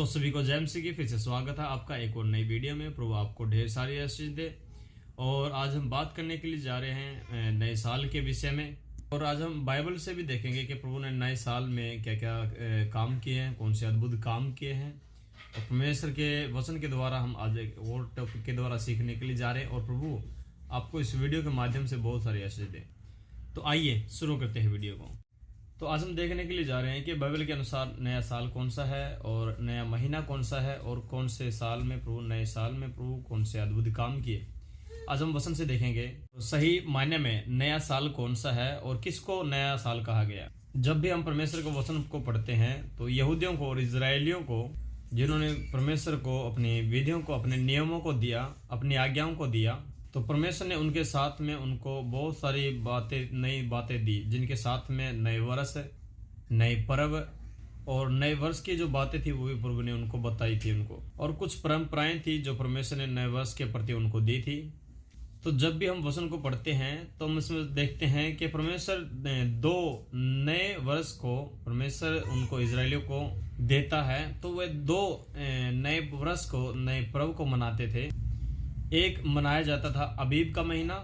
सभी को जय मसीह की फिर से स्वागत है आपका एक और नई वीडियो में। प्रभु आपको ढेर सारी आशीष दे। और आज हम बात करने के लिए जा रहे हैं नए साल के विषय में। और आज हम बाइबल से भी देखेंगे कि प्रभु ने नए साल में क्या क्या काम किए हैं, कौन से अद्भुत काम किए हैं। और परमेश्वर के वचन के द्वारा हम आज एक और टॉपिक के द्वारा सीखने के लिए जा रहे हैं। और प्रभु आपको इस वीडियो के माध्यम से बहुत सारी आशीष दे। तो आइए शुरू करते हैं वीडियो को। तो आज हम देखने के लिए जा रहे हैं कि बाइबल के अनुसार नया साल कौन सा है और नया महीना कौन सा है और कौन से साल में प्रभु नए साल में प्रभु कौन से अद्भुत काम किए। आज हम वचन से देखेंगे तो सही मायने में नया साल कौन सा है और किसको नया साल कहा गया। जब भी हम परमेश्वर के वचन को पढ़ते हैं तो यहूदियों को और इजरायलियों को, जिन्होंने परमेश्वर को अपनी विधियों को, अपने नियमों को दिया, अपनी आज्ञाओं को दिया, तो परमेश्वर ने उनके साथ में उनको बहुत सारी बातें, नई बातें दी, जिनके साथ में नए वर्ष, नए पर्व और नए वर्ष की जो बातें थी वो भी प्रभु ने उनको बताई थी उनको। और कुछ परंपराएं थी जो परमेश्वर ने नए वर्ष के प्रति उनको दी थी। तो जब भी हम वचन को पढ़ते हैं तो हम इसमें देखते हैं कि परमेश्वर ने दो नए वर्ष को परमेश्वर उनको इजरायलियों को देता है। तो वे दो नए वर्ष को, नए पर्व को मनाते थे। एक मनाया जाता था अबीब का महीना,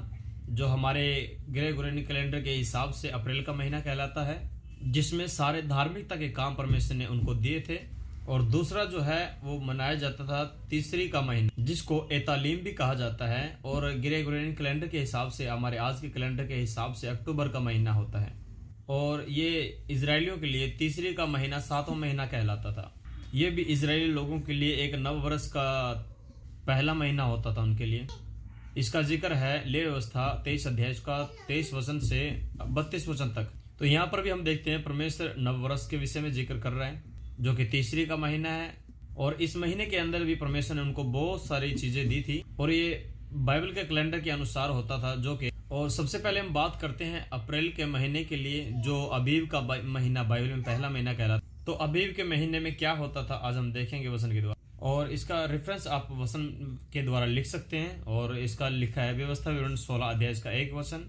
जो हमारे ग्रेगोरियन कैलेंडर के हिसाब से अप्रैल का महीना कहलाता है, जिसमें सारे धार्मिकता के काम परमेश्वर ने उनको दिए थे। और दूसरा जो है वो मनाया जाता था तीसरी का महीना, जिसको एतालीम भी कहा जाता है। और ग्रेगोरियन कैलेंडर के हिसाब से, हमारे आज के कैलेंडर के हिसाब से अक्टूबर का महीना होता है। और ये इजरायलियों के लिए तीसरी का महीना 7वां महीना कहलाता था। ये भी इजरायली लोगों के लिए एक नव वर्ष का पहला महीना होता था उनके लिए। इसका जिक्र है ले व्यवस्था 23 अध्याय का 23 वचन से 32 वचन तक। तो यहाँ पर भी हम देखते हैं परमेश्वर नव वर्ष के विषय में जिक्र कर रहे हैं, जो कि तीसरी का महीना है। और इस महीने के अंदर भी परमेश्वर ने उनको बहुत सारी चीजें दी थी और ये बाइबल के कैलेंडर के अनुसार होता था, जो कि। और सबसे पहले हम बात करते हैं अप्रैल के महीने के लिए, जो अबीब का महीना बाइबल में पहला महीना कहलाता। तो अबीब के महीने में क्या होता था आज हम देखेंगे वचन के द्वारा। और इसका रेफरेंस आप वचन के द्वारा लिख सकते हैं। और इसका लिखा है व्यवस्था विवरण 16 अध्याय उसका 1 वचन,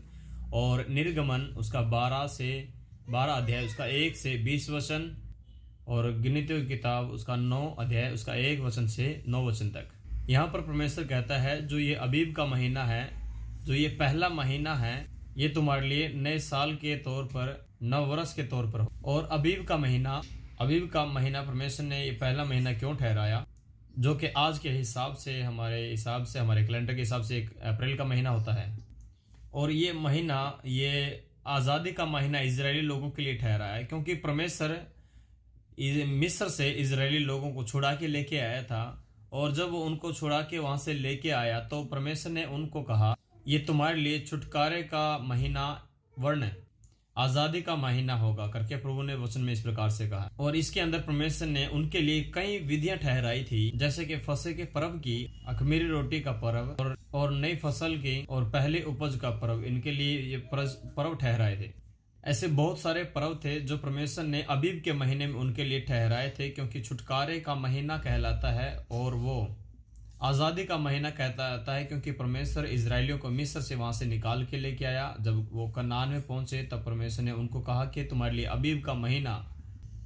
और निर्गमन उसका 12 अध्याय उसका 1 से 20 वचन, और गिनतियों की किताब उसका 9 अध्याय उसका 1 वचन से 9 वचन तक। यहाँ पर परमेश्वर कहता है जो ये अबीब का महीना है, जो ये पहला महीना है, ये तुम्हारे लिए नए साल के तौर पर, नव वर्ष के तौर पर हो। और अबीब का महीना परमेश्वर ने ये पहला महीना क्यों ठहराया, जो कि आज के हिसाब से, हमारे कैलेंडर के हिसाब से 1 अप्रैल का महीना होता है। और ये महीना, ये आज़ादी का महीना इजरायली लोगों के लिए ठहरा है, क्योंकि परमेश्वर मिस्र से इजरायली लोगों को छुड़ा के लेके आया था। और जब वो उनको छुड़ा के वहां से लेके आया तो परमेश्वर ने उनको कहा ये तुम्हारे लिए छुटकारे का महीना, वर्ण आजादी का महीना होगा करके प्रभु ने वचन में इस प्रकार से कहा। और इसके अंदर परमेश्वर ने उनके लिए कई विधियां ठहराई थी, जैसे कि फसह के पर्व की, अखमीरी रोटी का पर्व और नई फसल की और पहले उपज का पर्व, इनके लिए ये पर्व ठहराए थे। ऐसे बहुत सारे पर्व थे जो परमेश्वर ने अबीब के महीने में उनके लिए ठहराए थे, क्योंकि छुटकारे का महीना कहलाता है। और वो आज़ादी का महीना कहता जाता है, क्योंकि परमेश्वर इजरायलियों को मिस्र से वहां से निकाल के लेके आया। जब वो कनान में पहुंचे तब परमेश्वर ने उनको कहा कि तुम्हारे लिए अबीब का महीना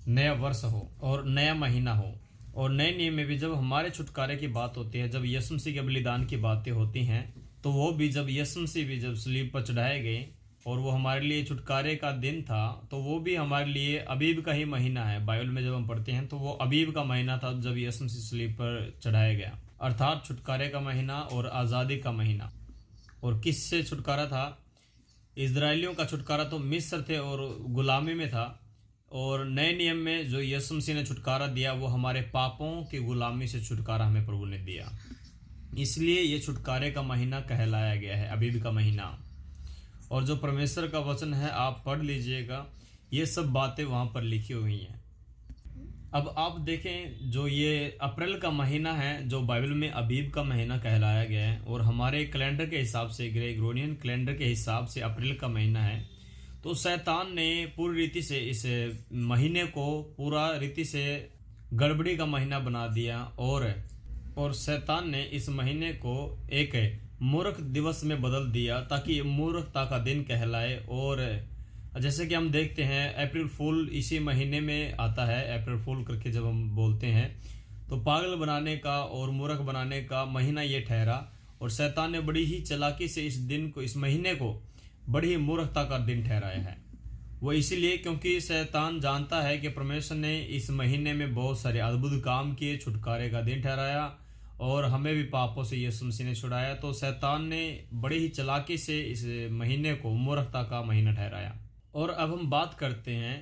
नया वर्ष हो और नया महीना हो। और नए नियम में भी जब हमारे छुटकारे की बात होती है, जब यीशु मसीह के बलिदान की बातें होती हैं, तो वो भी जब यीशु मसीह भी जब सलीब पर चढ़ाए गए और वो हमारे लिए छुटकारे का दिन था, तो वो भी हमारे लिए अबीब का ही महीना है। बाइबल में जब हम पढ़ते हैं तो वो अबीब का महीना था जब यीशु मसीह सलीब पर चढ़ाया गया, अर्थात छुटकारे का महीना और आज़ादी का महीना। और किससे छुटकारा था? इजरायलियों का छुटकारा तो मिस्र थे और गुलामी में था। और नए नियम में जो यीशु मसीह ने छुटकारा दिया वो हमारे पापों की गुलामी से छुटकारा हमें प्रभु ने दिया। इसलिए ये छुटकारे का महीना कहलाया गया है, अबीब का महीना। और जो परमेश्वर का वचन है आप पढ़ लीजिएगा, ये सब बातें वहां पर लिखी हुई हैं। अब आप देखें, जो ये अप्रैल का महीना है, जो बाइबल में अबीब का महीना कहलाया गया है, और हमारे कैलेंडर के हिसाब से, ग्रेगोरियन कैलेंडर के हिसाब से अप्रैल का महीना है। तो शैतान ने पूरी रीति से इस महीने को पूरा रीति से गड़बड़ी का महीना बना दिया। और शैतान ने इस महीने को एक मूर्ख दिवस में बदल दिया, ताकि ये मूर्खता का दिन कहलाए। और जैसे कि हम देखते हैं अप्रैल फूल इसी महीने में आता है, अप्रैल फूल करके जब हम बोलते हैं तो पागल बनाने का और मूर्ख बनाने का महीना ये ठहरा। और शैतान ने बड़ी ही चालाकी से इस दिन को, इस महीने को बड़ी ही मूर्खता का दिन ठहराया है। वो इसीलिए क्योंकि शैतान जानता है कि परमेश्वर ने इस महीने में बहुत सारे अद्भुत काम किए, छुटकारे का दिन ठहराया और हमें भी पापों से यीशु मसीह ने छुड़ाया। तो शैतान ने बड़ी ही चालाकी से इस महीने को मूर्खता का महीना ठहराया। और अब हम बात करते हैं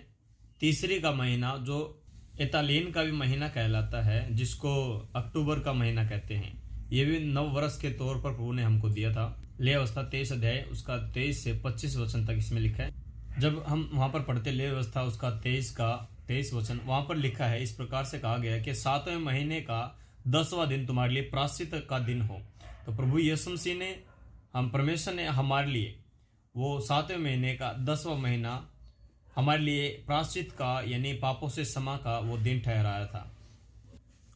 तीसरी का महीना, जो इतालियन का भी महीना कहलाता है, जिसको अक्टूबर का महीना कहते हैं। ये भी नव वर्ष के तौर पर प्रभु ने हमको दिया था। लेवी अवस्था 23 अध्याय उसका 23 से 25 वचन तक इसमें लिखा है। जब हम वहां पर पढ़ते लेवी अवस्था उसका 23 वचन, वहां पर लिखा है, इस प्रकार से कहा गया है कि 7वें महीने का 10वां दिन तुम्हारे लिए प्रायश्चित का दिन हो। तो प्रभु यीशु मसीह ने, हम परमेश्वर ने हमारे लिए वो 7वें महीने का 10वां महीना हमारे लिए प्रायश्चित का यानी पापों से क्षमा का वो दिन ठहराया था।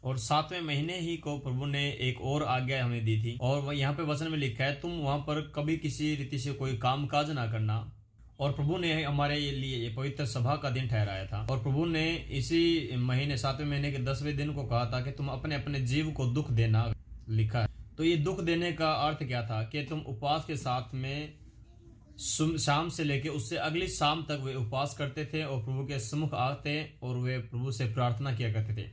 और 7वें महीने ही को प्रभु ने एक और आज्ञा हमें दी थी। और यहाँ पे वचन में लिखा है, तुम वहां पर कभी किसी रीति से कोई काम काज ना करना। और प्रभु ने हमारे लिए ये पवित्र सभा का दिन ठहराया था। और प्रभु ने इसी महीने 7वें महीने के 10वें दिन को कहा था कि तुम अपने अपने जीव को दुख देना, लिखा है। तो ये दुख देने का अर्थ क्या था कि तुम उपवास के साथ में शाम से लेके उससे अगली शाम तक वे उपवास करते थे और प्रभु के सम्मुख आते और वे प्रभु से प्रार्थना किया करते थे।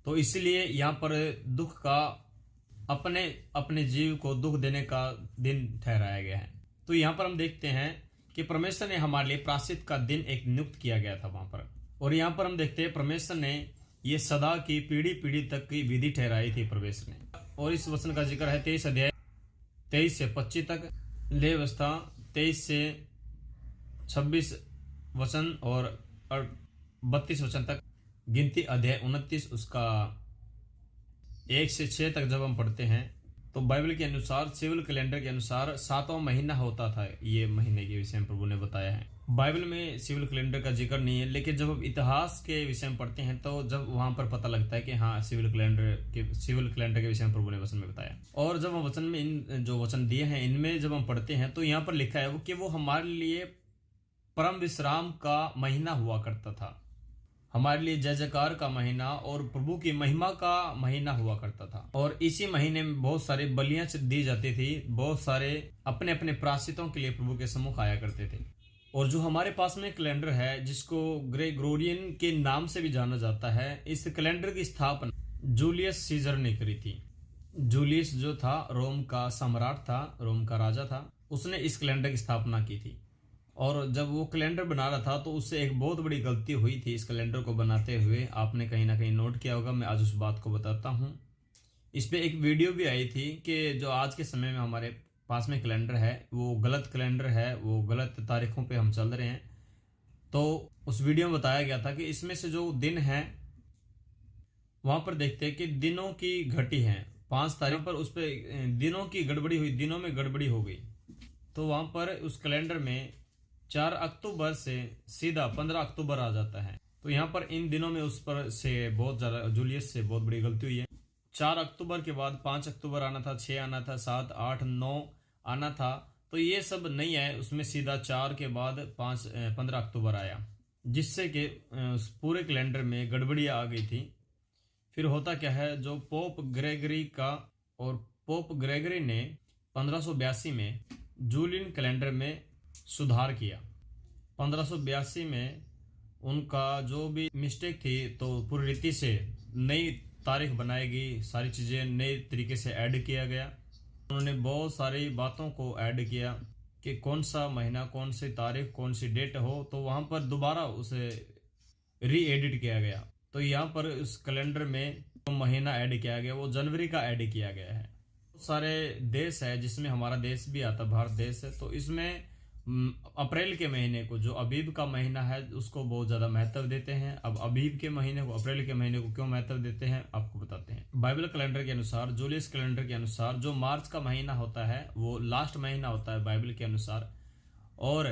तो इसलिए यहाँ पर दुख का, अपने अपने जीव को दुख देने का दिन ठहराया गया है। तो यहाँ पर हम देखते हैं कि परमेश्वर ने हमारे लिए प्रायश्चित का दिन एक नियुक्त किया गया था वहां पर। और यहाँ पर हम देखते हैं परमेश्वर ने ये सदा की पीढ़ी पीढ़ी तक की विधि ठहराई थी परमेश्वर ने। और इस वचन का जिक्र है 23 अध्याय 23 से 25 तक, लेवी अवस्था 23 से 26 वचन और 32 वचन तक, गिनती अध्याय 29 उसका 1 से 6 तक जब हम पढ़ते हैं तो बाइबल के अनुसार, सिविल कैलेंडर के अनुसार 7वां महीना होता था। ये महीने के विषय में प्रभु ने बताया है। बाइबल में सिविल कैलेंडर का जिक्र नहीं है, लेकिन जब हम इतिहास के विषय में पढ़ते हैं तो जब वहां पर पता लगता है कि हाँ सिविल कैलेंडर के विषय में प्रभु ने वचन में बताया। और जब हम वचन में इन जो वचन दिए हैं इनमें जब हम पढ़ते हैं तो यहाँ पर लिखा है कि वो हमारे लिए परम विश्राम का महीना हुआ करता था, हमारे लिए जय जयकार का महीना और प्रभु की महिमा का महीना हुआ करता था। और इसी महीने में बहुत सारी बलियां दी जाती थी, बहुत सारे अपने अपने प्रायश्चितों के लिए प्रभु के सम्मुख आया करते थे। और जो हमारे पास में कैलेंडर है जिसको ग्रेगोरियन के नाम से भी जाना जाता है, इस कैलेंडर की स्थापना जूलियस सीजर ने करी थी। जूलियस जो था रोम का सम्राट था, रोम का राजा था, उसने इस कैलेंडर की स्थापना की थी। और जब वो कैलेंडर बना रहा था तो उससे एक बहुत बड़ी गलती हुई थी इस कैलेंडर को बनाते हुए। आपने कहीं ना कहीं नोट किया होगा, मैं आज उस बात को बताता हूँ। इस पे एक वीडियो भी आई थी कि जो आज के समय में हमारे पास में कैलेंडर है वो गलत कैलेंडर है, वो गलत तारीखों पे हम चल रहे हैं। तो उस वीडियो में बताया गया था कि इसमें से जो दिन है वहां पर देखते हैं कि दिनों की घटी है 5 तारीख पर, उस पर दिनों की गड़बड़ी हुई, दिनों में गड़बड़ी हो गई। तो वहां पर उस कैलेंडर में 4 अक्टूबर से सीधा 15 अक्टूबर आ जाता है। तो यहाँ पर इन दिनों में उस पर से बहुत ज़्यादा जूलियस से बहुत बड़ी गलती हुई है। 4 अक्टूबर के बाद 5 अक्टूबर आना था, 6 आना था, 7, 8, 9 आना था। तो ये सब नहीं है, उसमें सीधा 4 के बाद 15 अक्टूबर आया, जिससे कि पूरे कैलेंडर में गड़बड़ियाँ आ गई थी। फिर होता क्या है, जो पोप ग्रेगरी का, और पोप ग्रेगरी ने 1582 में जूलियन कैलेंडर में सुधार किया। 1582 में उनका जो भी मिस्टेक थी तो पूरी रीति से नई तारीख बनाई गई, सारी चीज़ें नए तरीके से ऐड किया गया। उन्होंने बहुत सारी बातों को ऐड किया कि कौन सा महीना, कौन सी तारीख, कौन सी डेट हो, तो वहाँ पर दोबारा उसे री एडिट किया गया। तो यहाँ पर उस कैलेंडर में जो महीना ऐड किया गया वो जनवरी का ऐड किया गया है। बहुत सारे देश है जिसमें हमारा देश भी आता, भारत देश है, तो इसमें अप्रैल के महीने को, जो अबीब का महीना है, उसको बहुत ज़्यादा महत्व देते हैं। अब अबीब के महीने को, अप्रैल के महीने को क्यों महत्व देते हैं आपको बताते हैं। बाइबल कैलेंडर के अनुसार, जूलियस कैलेंडर के अनुसार जो मार्च का महीना होता है वो लास्ट महीना होता है बाइबल के अनुसार, और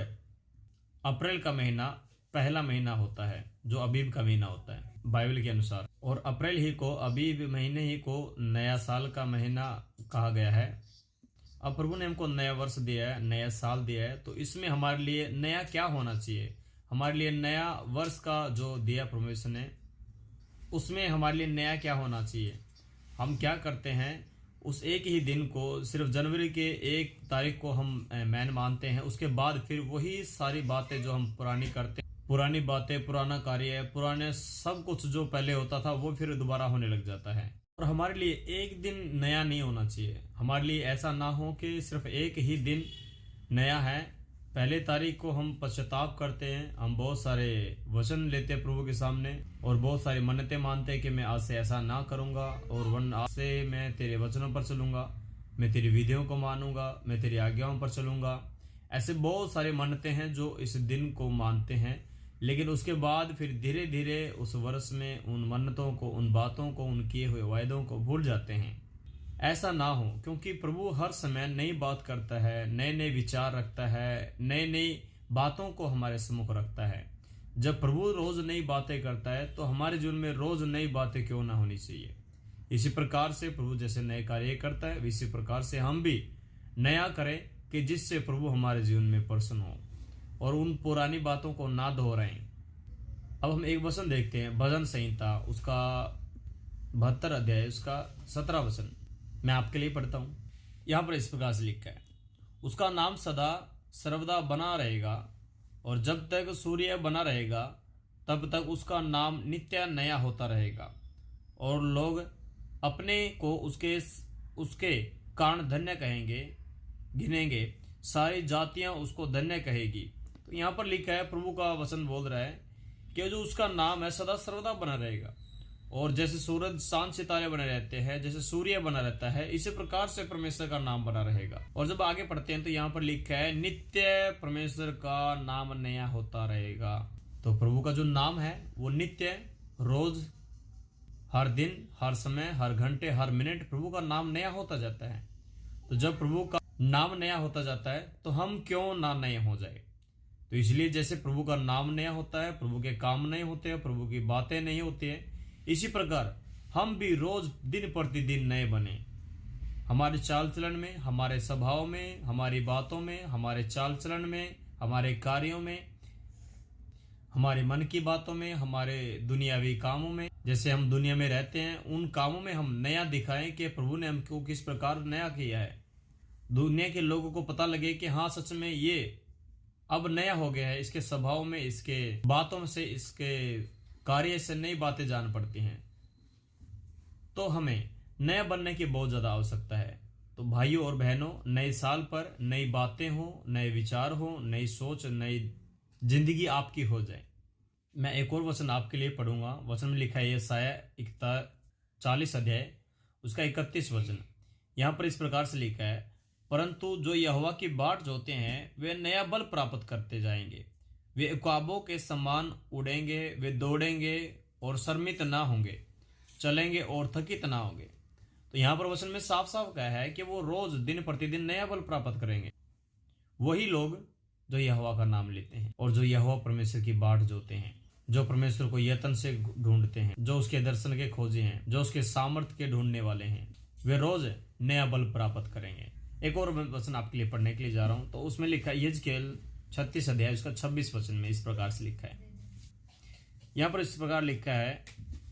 अप्रैल का महीना पहला महीना होता है जो अबीब का महीना होता है बाइबल के अनुसार। और अप्रैल ही को, अबीब महीने ही को नया साल का महीना कहा गया है। अब प्रभु ने हमको नया वर्ष दिया है, नया साल दिया है, तो इसमें हमारे लिए नया क्या होना चाहिए, हमारे लिए नया वर्ष का जो दिया परमेश्वर ने, उसमें हमारे लिए नया क्या होना चाहिए। हम क्या करते हैं, उस एक ही दिन को, सिर्फ जनवरी के 1 तारीख को हम मैन मानते हैं। उसके बाद फिर वही सारी बातें जो हम पुरानी करते हैं, पुरानी बातें, पुराना कार्य, पुराने सब कुछ जो पहले होता था वो फिर दोबारा होने लग जाता है। और हमारे लिए एक दिन नया नहीं होना चाहिए। हमारे लिए ऐसा ना हो कि सिर्फ एक ही दिन नया है। पहले तारीख को हम पश्चाताप करते हैं, हम बहुत सारे वचन लेते हैं प्रभु के सामने और बहुत सारी मन्नतें मानते हैं कि मैं आज से ऐसा ना करूंगा और आज से मैं तेरे वचनों पर चलूंगा, मैं तेरी विधियों को मानूंगा, मैं तेरी आज्ञाओं पर चलूंगा। ऐसे बहुत सारे मन्नतें हैं जो इस दिन को मानते हैं, लेकिन उसके बाद फिर धीरे धीरे उस वर्ष में उन मन्नतों को, उन बातों को, उन किए हुए वायदों को भूल जाते हैं। ऐसा ना हो, क्योंकि प्रभु हर समय नई बात करता है, नए नए विचार रखता है, नई नई बातों को हमारे सम्मुख रखता है। जब प्रभु रोज नई बातें करता है तो हमारे जीवन में रोज नई बातें क्यों ना होनी चाहिए। इसी प्रकार से प्रभु जैसे नए कार्य करता है, इसी प्रकार से हम भी नया करें कि जिससे प्रभु हमारे जीवन में प्रसन्न हो और उन पुरानी बातों को ना दोहराएं। अब हम एक वचन देखते हैं, भजन संहिता उसका 72 अध्याय उसका 17 वचन मैं आपके लिए पढ़ता हूं। यहां पर इस प्रकार से लिखा है, उसका नाम सदा सर्वदा बना रहेगा और जब तक सूर्य बना रहेगा तब तक उसका नाम नित्य नया होता रहेगा और लोग अपने को उसके कारण धन्य कहेंगे, गिनेंगे, सारी जातियां उसको धन्य कहेगी। तो यहाँ पर लिखा है, प्रभु का वचन बोल रहा है कि जो उसका नाम है सदा सर्वदा बना रहेगा। और जैसे सूरज चांद सितारे बने रहते हैं, जैसे सूर्य बना रहता है, इसी प्रकार से परमेश्वर का नाम बना रहेगा। और जब आगे पढ़ते हैं तो यहाँ पर लिखा है, नित्य परमेश्वर का नाम नया होता रहेगा। तो प्रभु का जो नाम है वो नित्य, रोज, हर दिन, हर समय, हर घंटे, हर मिनट प्रभु का नाम नया होता जाता है। तो जब प्रभु का नाम नया होता जाता है तो हम क्यों ना नए हो जाए। तो इसलिए जैसे प्रभु का नाम नया होता है, प्रभु के काम नए होते हैं, प्रभु की बातें नहीं होती है, इसी प्रकार हम भी रोज दिन प्रतिदिन नए बने। हमारे चाल चलन में, हमारे स्वभाव में, हमारी बातों में, हमारे चाल चलन में, हमारे कार्यों में, हमारे मन की बातों में, हमारे दुनियावी कामों में, जैसे हम दुनिया में रहते हैं उन कामों में हम नया दिखाएं कि प्रभु ने हमको किस प्रकार नया किया है। दुनिया के लोगों को पता लगे कि हाँ सच में ये अब नया हो गया है, इसके स्वभाव में, इसके बातों से, इसके कार्य से नई बातें जान पड़ती हैं। तो हमें नया बनने की बहुत ज्यादा आवश्यकता है। तो भाइयों और बहनों, नए साल पर नई बातें हो, नए विचार हो, नई सोच, नई जिंदगी आपकी हो जाए। मैं एक और वचन आपके लिए पढ़ूंगा। वचन में लिखा है यशायाह 40 अध्याय उसका 31 वचन। यहाँ पर इस प्रकार से लिखा है, परंतु जो यहोवा की बाट जोते हैं वे नया बल प्राप्त करते जाएंगे, वे इकाबों के समान उड़ेंगे, वे दौड़ेंगे और शर्मित ना होंगे, चलेंगे और थकित ना होंगे। तो यहाँ पर वचन में साफ साफ कहा है कि वो रोज दिन प्रतिदिन नया बल प्राप्त करेंगे। वही लोग जो यहोवा का नाम लेते हैं और जो यहोवा परमेश्वर की बाट जोते हैं, जो परमेश्वर को यत्न से ढूंढते हैं, जो उसके दर्शन के खोजी हैं, जो उसके सामर्थ्य के ढूंढने वाले हैं, वे रोज नया बल प्राप्त करेंगे। एक और वचन आपके लिए पढ़ने के लिए जा रहा हूं। तो उसमें लिखा है यजकेल 36 अध्याय उसका 26 वचन में इस प्रकार से लिखा है। यहां पर इस प्रकार लिखा है,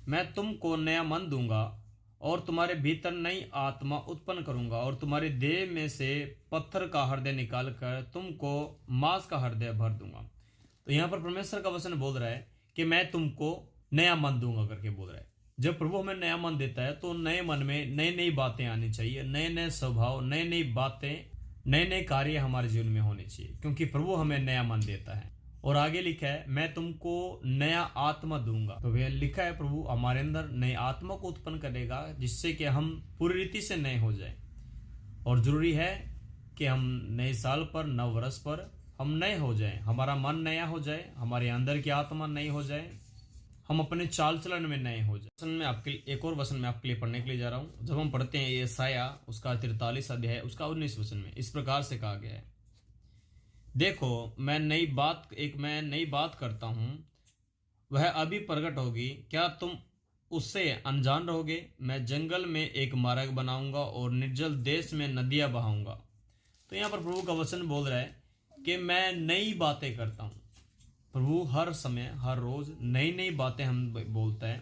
मैं तुमको नया मन दूंगा और तुम्हारे भीतर नई आत्मा उत्पन्न करूंगा और तुम्हारे देह में से पत्थर का हृदय निकालकर तुमको मांस का हृदय भर दूंगा। तो यहाँ पर परमेश्वर का वचन बोल रहा है कि मैं तुमको नया मन दूंगा करके बोल रहा है। जब प्रभु हमें नया मन देता है तो नए मन में नई नई बातें आनी चाहिए, नए नए स्वभाव, नई नई बातें, नए नए कार्य हमारे जीवन में होने चाहिए, क्योंकि प्रभु हमें नया मन देता है। और आगे लिखा है, मैं तुमको नया आत्मा दूंगा। तो वह लिखा है प्रभु हमारे अंदर नई आत्मा को उत्पन्न करेगा, जिससे कि हम पूरी रीति से नए हो जाए। और जरूरी है कि हम नए साल पर, नव वर्ष पर हम नए हो जाएं, हमारा मन नया हो जाए, हमारे अंदर की आत्मा नई हो जाए, हम अपने चाल चलन में नए हो जाए। में आपके एक और वचन में आपके लिए पढ़ने के लिए जा रहा हूं। जब हम पढ़ते हैं यशायाह उसका 43 अध्याय उसका 19 वचन में इस प्रकार से कहा गया है, देखो मैं नई बात करता हूं, वह अभी प्रकट होगी, क्या तुम उससे अनजान रहोगे। मैं जंगल में एक मार्ग बनाऊंगा और निर्जल देश में नदियां बहाऊंगा। तो यहाँ पर प्रभु का वचन बोल रहा है कि मैं नई बातें करता हूं। प्रभु हर समय, हर रोज नई नई बातें हम बोलता है।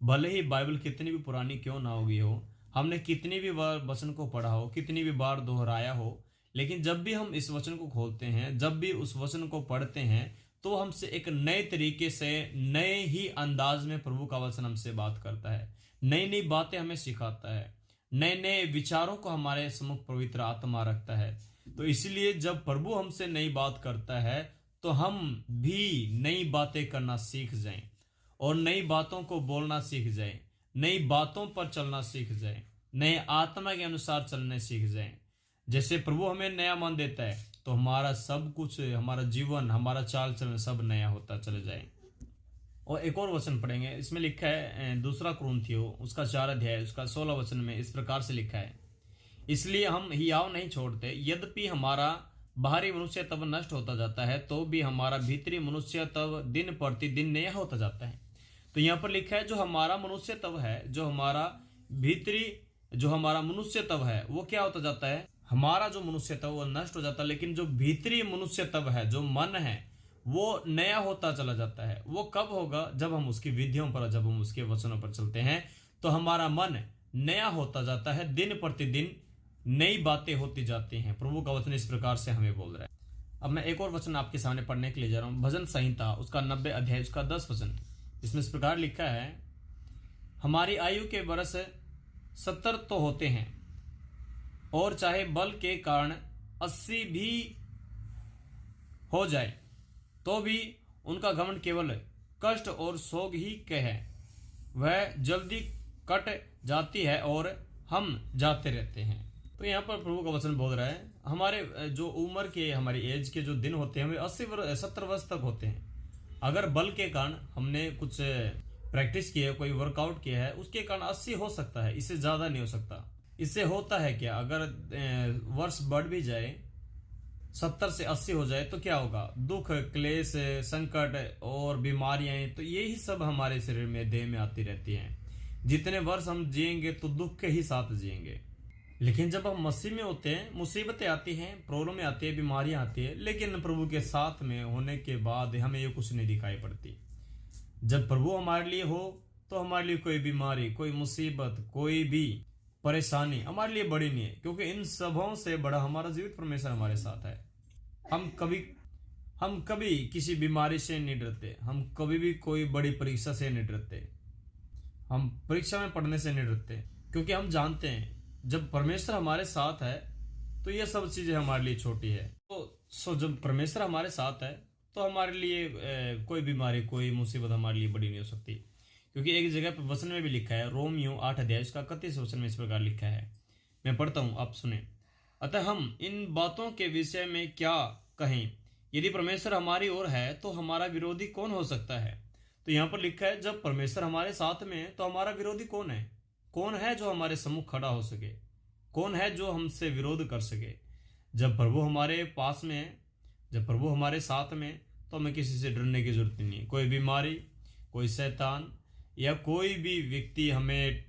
भले ही बाइबल कितनी भी पुरानी क्यों ना होगी हो, हमने कितनी भी बार वचन को पढ़ा हो, कितनी भी बार दोहराया हो, लेकिन जब भी हम इस वचन को खोलते हैं, जब भी उस वचन को पढ़ते हैं, तो हमसे एक नए तरीके से, नए ही अंदाज में प्रभु का वचन हमसे बात करता है, नई नई बातें हमें सिखाता है, नए नए विचारों को हमारे सम्मुख पवित्र आत्मा रखता है। तो इसलिए जब प्रभु हमसे नई बात करता है तो हम भी नई बातें करना सीख जाएं और नई बातों को बोलना सीख जाएं, नई बातों पर चलना सीख जाएं, नए आत्मा के अनुसार चलने सीख जाएं। जैसे प्रभु हमें नया मन देता है तो हमारा सब कुछ, हमारा जीवन, हमारा चाल चलन सब नया होता चले जाए। और एक और वचन पढ़ेंगे, इसमें लिखा है दूसरा कुरिन्थियों उसका 4 अध्याय उसका 16 वचन में इस प्रकार से लिखा है, इसलिए हम हियाव नहीं छोड़ते, यद्यपि हमारा बाहरी मनुष्य तब नष्ट होता जाता है तो भी हमारा भीतरी मनुष्य तब दिन प्रतिदिन नया होता जाता है। तो यहाँ पर लिखा है जो हमारा मनुष्य तब है, जो हमारा भीतरी, जो हमारा मनुष्य तब है वो क्या होता जाता है, हमारा जो मनुष्य तब वो नष्ट हो जाता है, लेकिन जो भीतरी मनुष्य तब है, जो मन है, वो नया होता चला जाता है। वो कब होगा, जब हम उसकी विधियों पर, जब हम उसके वचनों पर चलते हैं तो हमारा मन नया होता जाता है, दिन प्रतिदिन नई बातें होती जाती हैं। प्रभु का वचन इस प्रकार से हमें बोल रहा है। अब मैं एक और वचन आपके सामने पढ़ने के लिए जा रहा हूं, भजन संहिता उसका 90 अध्याय उसका 10 वचन। इसमें इस प्रकार लिखा है, हमारी आयु के वर्ष 70 तो होते हैं और चाहे बल के कारण 80 भी हो जाए तो भी उनका घमंड केवल कष्ट और शोक ही के है, वह जल्दी कट जाती है और हम जाते रहते हैं। तो यहाँ पर प्रभु का वचन बोल रहा है, हमारे जो उम्र के, हमारी एज के जो दिन होते हैं वे 70 वर्ष तक होते हैं। अगर बल के कारण हमने कुछ प्रैक्टिस की है, कोई वर्कआउट किया है, उसके कारण 80 हो सकता है, इससे ज़्यादा नहीं हो सकता। इससे होता है क्या, अगर वर्ष बढ़ भी जाए, 70 से 80 हो जाए तो क्या होगा, दुख, क्लेश, संकट और बीमारियां, तो यही सब हमारे शरीर में, देह में आती रहती हैं। जितने वर्ष हम जिएंगे तो दुख के ही साथ जिएंगे। लेकिन जब हम मसीह में होते हैं, मुसीबतें आती हैं, प्रॉब्लम आती है, बीमारियां आती है, लेकिन प्रभु के साथ में होने के बाद हमें ये कुछ नहीं दिखाई पड़ती। जब प्रभु हमारे लिए हो तो हमारे लिए कोई बीमारी, कोई मुसीबत, कोई भी परेशानी हमारे लिए बड़ी नहीं है, क्योंकि इन सबों से बड़ा हमारा जीवित परमेश्वर हमारे साथ है। हम कभी किसी बीमारी से नहीं डरते, हम कभी भी कोई बड़ी परीक्षा से नहीं डरते, हम परीक्षा में पढ़ने से नहीं डरते, क्योंकि हम जानते हैं जब परमेश्वर हमारे साथ है तो ये सब चीजें हमारे लिए छोटी है। तो जब परमेश्वर हमारे साथ है तो हमारे लिए कोई बीमारी, कोई मुसीबत हमारे लिए बड़ी नहीं हो सकती। क्योंकि एक जगह पर वचन में भी लिखा है, रोमियो 8 अध्याय उसका 31 वचन में इस प्रकार लिखा है, मैं पढ़ता हूं, आप सुने, अतः हम इन बातों के विषय में क्या कहें, यदि परमेश्वर हमारी ओर है तो हमारा विरोधी कौन हो सकता है। तो यहाँ पर लिखा है, जब परमेश्वर हमारे साथ में है तो हमारा विरोधी कौन है, कौन है जो हमारे सम्मुख खड़ा हो सके, कौन है जो हमसे विरोध कर सके। जब प्रभु हमारे पास में है, जब प्रभु हमारे साथ में, तो हमें किसी से डरने की जरूरत नहीं। कोई बीमारी, कोई शैतान या कोई भी व्यक्ति हमें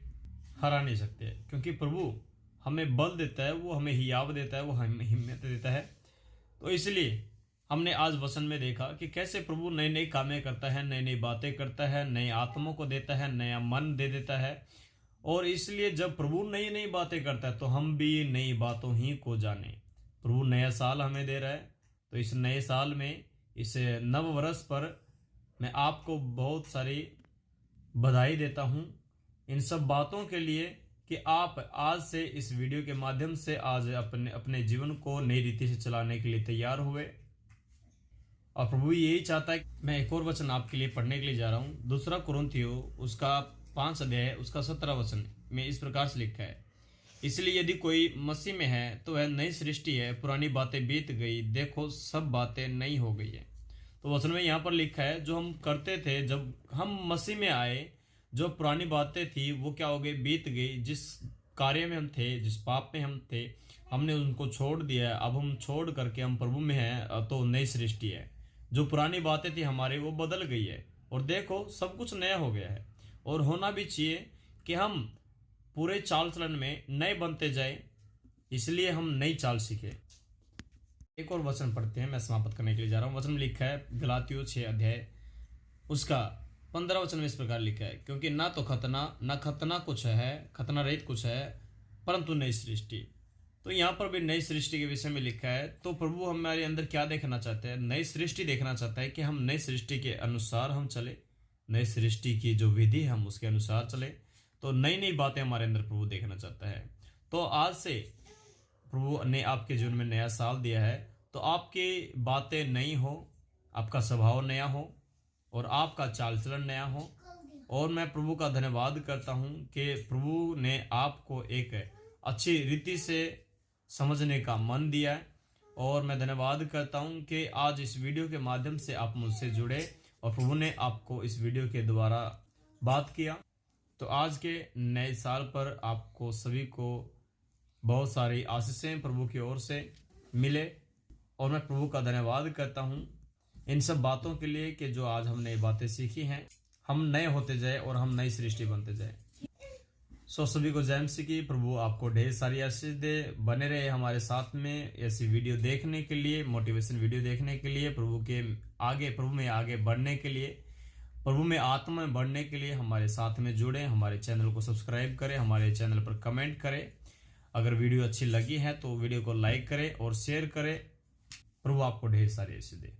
हरा नहीं सकते, क्योंकि प्रभु हमें बल देता है, वो हमें हियाव देता है, वो हमें हिम्मत देता है। तो इसलिए हमने आज वचन में देखा कि कैसे प्रभु नई नई कामें करता है, नई नई बातें करता है, नए आत्मा को देता है, नया मन दे देता है। और इसलिए जब प्रभु नई नई बातें करता है तो हम भी नई बातों ही को जाने। प्रभु नया साल हमें दे रहा है, तो इस नए साल में, इस नव वर्ष पर मैं आपको बहुत सारी बधाई देता हूं इन सब बातों के लिए कि आप आज से इस वीडियो के माध्यम से आज अपने जीवन को नई रीति से चलाने के लिए तैयार हुए। और प्रभु यही चाहता है। मैं एक और वचन आपके लिए पढ़ने के लिए जा रहा हूं, दूसरा कुरिन्थियों उसका 5 अध्याय उसका 17 वचन में इस प्रकार से लिखा है, इसलिए यदि कोई मसीह में है तो वह नई सृष्टि है, पुरानी बातें बीत गई, देखो सब बातें नई हो गई है। तो वचन में यहाँ पर लिखा है, जो हम करते थे जब हम मसीह में आए, जो पुरानी बातें थी वो क्या हो गई, बीत गई। जिस कार्य में हम थे, जिस पाप में हम थे, हमने उनको छोड़ दिया। अब हम छोड़ करके हम प्रभु में हैं तो नई सृष्टि है। जो पुरानी बातें थी हमारी वो बदल गई है, और देखो सब कुछ नया हो गया है। और होना भी चाहिए कि हम पूरे चाल चलन में नए बनते जाए, इसलिए हम नई चाल सीखे। एक और वचन पढ़ते हैं, मैं समाप्त करने के लिए जा रहा हूँ। वचन में लिखा है गलातियों 6 अध्याय उसका 15 वचन में इस प्रकार लिखा है, क्योंकि ना तो खतना कुछ है, खतना रहित कुछ है, परंतु नई सृष्टि। तो यहाँ पर भी नई सृष्टि के विषय में लिखा है। तो प्रभु हमारे अंदर क्या देखना चाहते हैं? नई सृष्टि देखना चाहता है कि हम नई सृष्टि के अनुसार हम चले, नई सृष्टि की जो विधि हम उसके अनुसार चले। तो नई नई बातें हमारे अंदर प्रभु देखना चाहता है। तो आज से प्रभु ने आपके जीवन में नया साल दिया है, तो आपकी बातें नई हो, आपका स्वभाव नया हो और आपका चाल चलन नया हो। और मैं प्रभु का धन्यवाद करता हूँ कि प्रभु ने आपको एक अच्छी रीति से समझने का मन दिया है। और मैं धन्यवाद करता हूँ कि आज इस वीडियो के माध्यम से आप मुझसे जुड़े और प्रभु ने आपको इस वीडियो के द्वारा बात किया। तो आज के नए साल पर आपको सभी को बहुत सारी आशीषें प्रभु की ओर से मिले। और मैं प्रभु का धन्यवाद करता हूँ इन सब बातों के लिए कि जो आज हमने बातें सीखी हैं, हम नए होते जाए और हम नई सृष्टि बनते जाए। सभी को जय मसीह की। प्रभु आपको ढेर सारी आशीष दे। बने रहे हमारे साथ में ऐसी वीडियो देखने के लिए, मोटिवेशन वीडियो देखने के लिए, प्रभु में आगे बढ़ने के लिए, प्रभु में आत्मा में बढ़ने के लिए हमारे साथ में जुड़े। हमारे चैनल को सब्सक्राइब करें, हमारे चैनल पर कमेंट करें। अगर वीडियो अच्छी लगी है तो वीडियो को लाइक करें और शेयर करें। प्रभु आपको ढेर सारी आशीष दे।